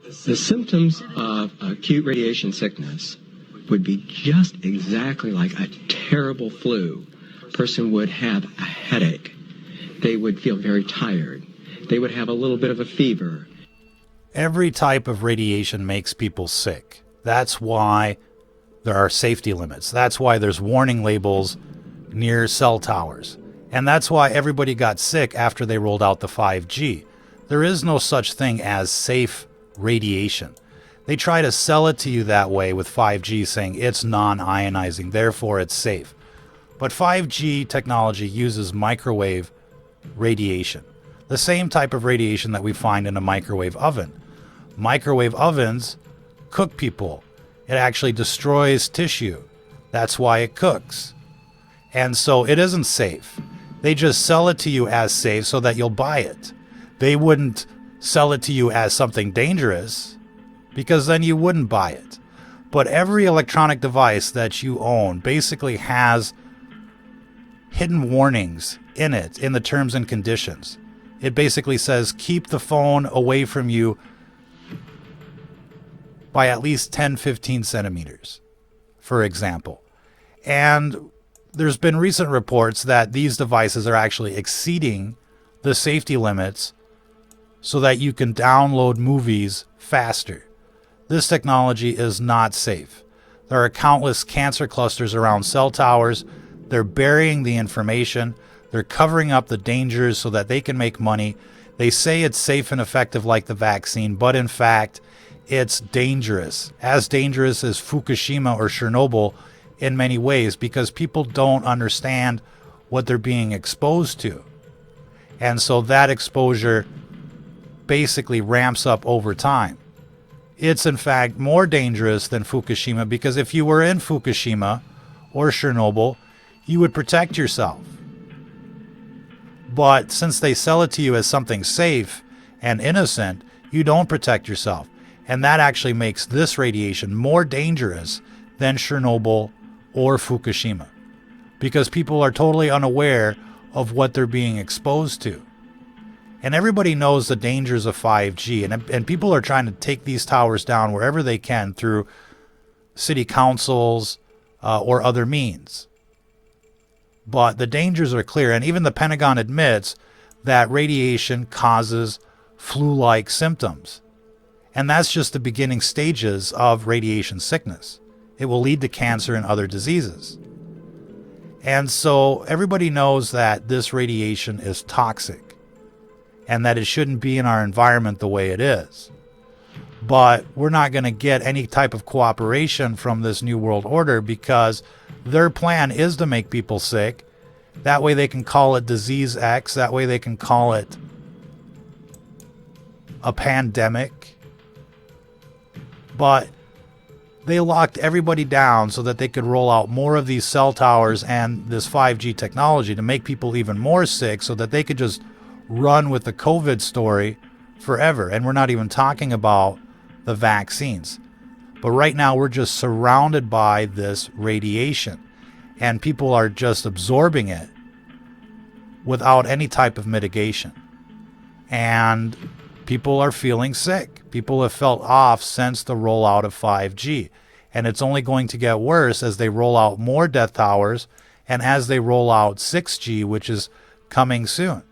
The symptoms of acute radiation sickness would be just exactly like a terrible flu. A person would have a headache. They would feel very tired. They would have a little bit of a fever. Every type of radiation makes people sick. That's why there are safety limits. That's why there's warning labels near cell towers. And that's why everybody got sick after they rolled out the 5G. There is no such thing as safe radiation. They try to sell it to you that way with 5G, saying it's non-ionizing, therefore it's safe. But 5G technology uses microwave radiation, the same type of radiation that we find in a microwave oven. Microwave ovens cook people. It actually destroys tissue. That's why it cooks. And so it isn't safe. They just sell it to you as safe so that you'll buy it. They wouldn't sell it to you as something dangerous, because then you wouldn't buy it. But every electronic device that you own basically has hidden warnings in it, in the terms and conditions. It basically says keep the phone away from you by at least 10-15 centimeters, for example. And there's been recent reports that these devices are actually exceeding the safety limits so that you can download movies faster. This technology is not safe. There are countless cancer clusters around cell towers. They're burying the information. They're covering up the dangers so that they can make money. They say it's safe and effective like the vaccine, but in fact, it's dangerous. As dangerous as Fukushima or Chernobyl in many ways, because people don't understand what they're being exposed to. And so that exposure basically ramps up over time. It's in fact more dangerous than Fukushima, because if you were in Fukushima or Chernobyl, you would protect yourself. But since they sell it to you as something safe and innocent, you don't protect yourself. And that actually makes this radiation more dangerous than Chernobyl or Fukushima, because people are totally unaware of what they're being exposed to. And everybody knows the dangers of 5G, and people are trying to take these towers down wherever they can through city councils or other means. But the dangers are clear, and even the Pentagon admits that radiation causes flu-like symptoms. And that's just the beginning stages of radiation sickness. It will lead to cancer and other diseases. And so everybody knows that this radiation is toxic and that it shouldn't be in our environment the way it is. But we're not going to get any type of cooperation from this New World Order, because their plan is to make people sick. That way they can call it Disease X. That way they can call it a pandemic. But they locked everybody down so that they could roll out more of these cell towers and this 5G technology to make people even more sick, so that they could just run with the COVID story forever. And we're not even talking about the vaccines. But right now we're just surrounded by this radiation, and people are just absorbing it without any type of mitigation. And people are feeling sick. People have felt off since the rollout of 5G. And it's only going to get worse as they roll out more death towers and as they roll out 6G, which is coming soon.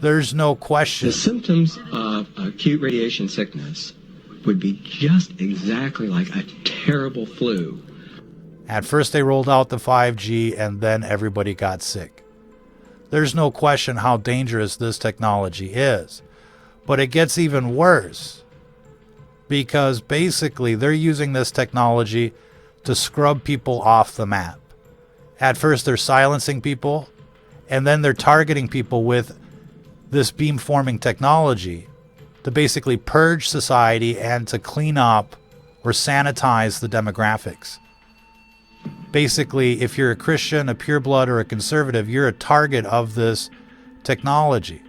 There's no question. The symptoms of acute radiation sickness would be just exactly like a terrible flu. At first they rolled out the 5G, and then everybody got sick. There's no question how dangerous this technology is. But it gets even worse, because basically they're using this technology to scrub people off the map. At first they're silencing people, and then they're targeting people with this beamforming technology to basically purge society and to clean up or sanitize the demographics. Basically, if you're a Christian, a pureblood, or a conservative, you're a target of this technology.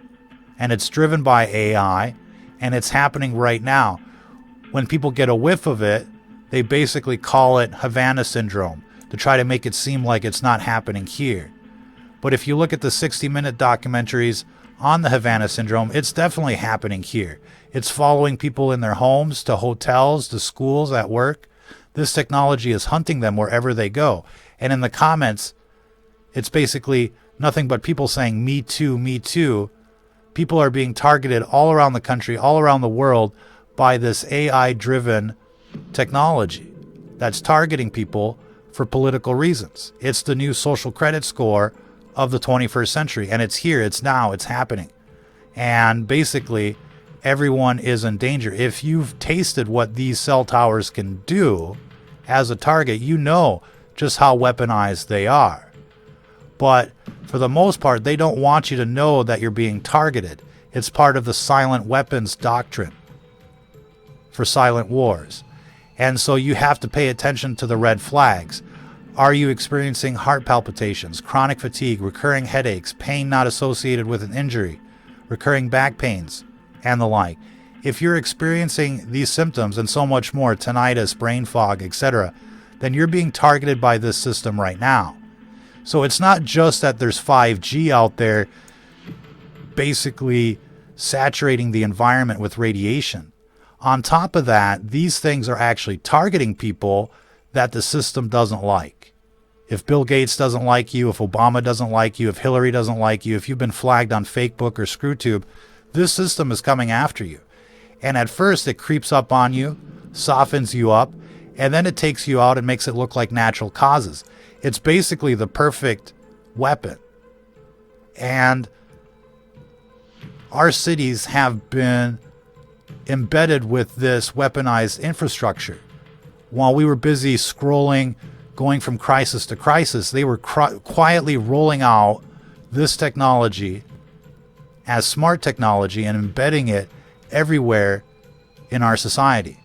And it's driven by AI, and it's happening right now. When people get a whiff of it, they basically call it Havana syndrome to try to make it seem like it's not happening here. But if you look at the 60-minute documentaries on the Havana syndrome, it's definitely happening here. It's following people in their homes, to hotels, to schools, at work. This technology is hunting them wherever they go. And in the comments, it's basically nothing but people saying, "Me too, me too." People are being targeted all around the country, all around the world by this AI-driven technology that's targeting people for political reasons. It's the new social credit score of the 21st century, and it's here, it's now, it's happening. And basically, everyone is in danger. If you've tasted what these cell towers can do as a target, you know just how weaponized they are. But for the most part, they don't want you to know that you're being targeted. It's part of the silent weapons doctrine for silent wars. And so you have to pay attention to the red flags. Are you experiencing heart palpitations, chronic fatigue, recurring headaches, pain not associated with an injury, recurring back pains, and the like? If you're experiencing these symptoms and so much more, tinnitus, brain fog, etc., then you're being targeted by this system right now. So it's not just that there's 5G out there basically saturating the environment with radiation. On top of that, these things are actually targeting people that the system doesn't like. If Bill Gates doesn't like you, if Obama doesn't like you, if Hillary doesn't like you, if you've been flagged on Facebook or ScrewTube, this system is coming after you. And at first it creeps up on you, softens you up, and then it takes you out and makes it look like natural causes. It's basically the perfect weapon. And our cities have been embedded with this weaponized infrastructure. While we were busy scrolling, going from crisis to crisis, they were quietly rolling out this technology as smart technology and embedding it everywhere in our society.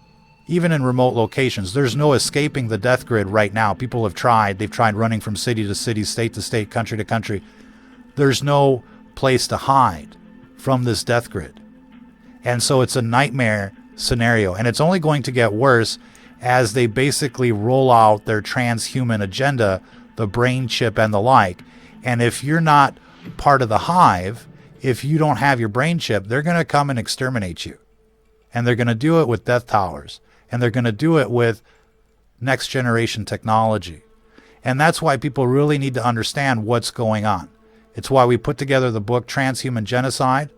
Even in remote locations, there's no escaping the death grid right now. People have tried. They've tried running from city to city, state to state, country to country. There's no place to hide from this death grid. And so it's a nightmare scenario. And it's only going to get worse as they basically roll out their transhuman agenda, the brain chip and the like. And if you're not part of the hive, if you don't have your brain chip, they're going to come and exterminate you. And they're going to do it with death towers. And they're going to do it with next generation technology. And that's why people really need to understand what's going on. It's why we put together the book Transhuman Genocide,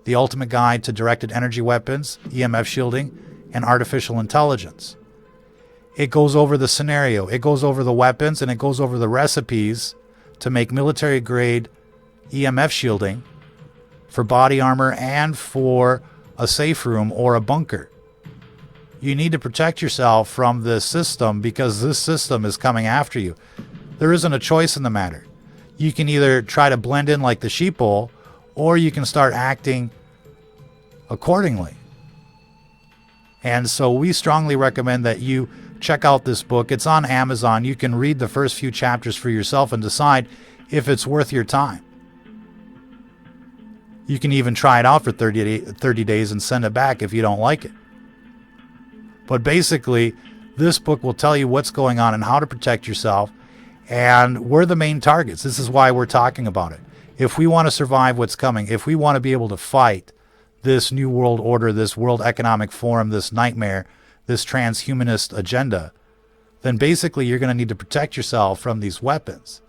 The Ultimate Guide to Directed Energy Weapons, EMF Shielding, and Artificial Intelligence. It goes over the scenario, it goes over the weapons, and it goes over the recipes to make military-grade EMF shielding for body armor and for a safe room or a bunker. You need to protect yourself from this system because this system is coming after you. There isn't a choice in the matter. You can either try to blend in like the sheeple, or you can start acting accordingly. And so we strongly recommend that you check out this book. It's on Amazon. You can read the first few chapters for yourself and decide if it's worth your time. You can even try it out for 30 days and send it back if you don't like it. But basically, this book will tell you what's going on and how to protect yourself. And we're the main targets. This is why we're talking about it. If we want to survive what's coming, if we want to be able to fight this new world order, this World Economic Forum, this nightmare, this transhumanist agenda, then basically you're going to need to protect yourself from these weapons.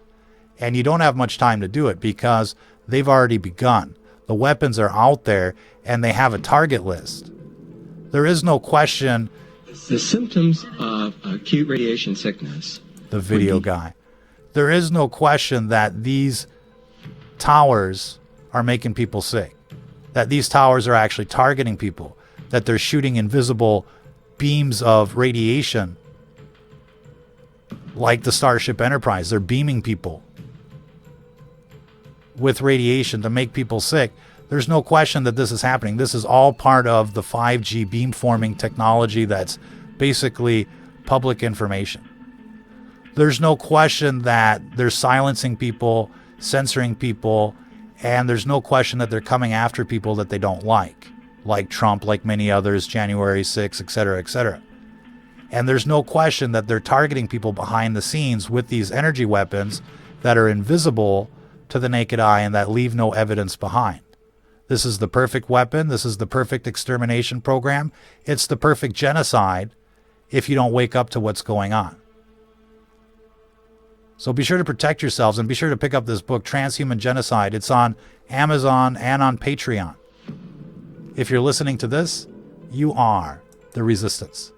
And you don't have much time to do it because they've already begun. The weapons are out there and they have a target list. There is no question. The symptoms of acute radiation sickness. The video guy. There is no question that these towers are making people sick. That these towers are actually targeting people. That they're shooting invisible beams of radiation like the Starship Enterprise. They're beaming people with radiation to make people sick. There's no question that this is happening. This is all part of the 5G beamforming technology that's basically public information. There's no question that they're silencing people, censoring people, and there's no question that they're coming after people that they don't like Trump, like many others, January 6th, etc., etc. And there's no question that they're targeting people behind the scenes with these energy weapons that are invisible to the naked eye and that leave no evidence behind. This is the perfect weapon. This is the perfect extermination program. It's the perfect genocide if you don't wake up to what's going on. So be sure to protect yourselves and be sure to pick up this book, Transhuman Genocide. It's on Amazon and on Patreon. If you're listening to this, you are the resistance.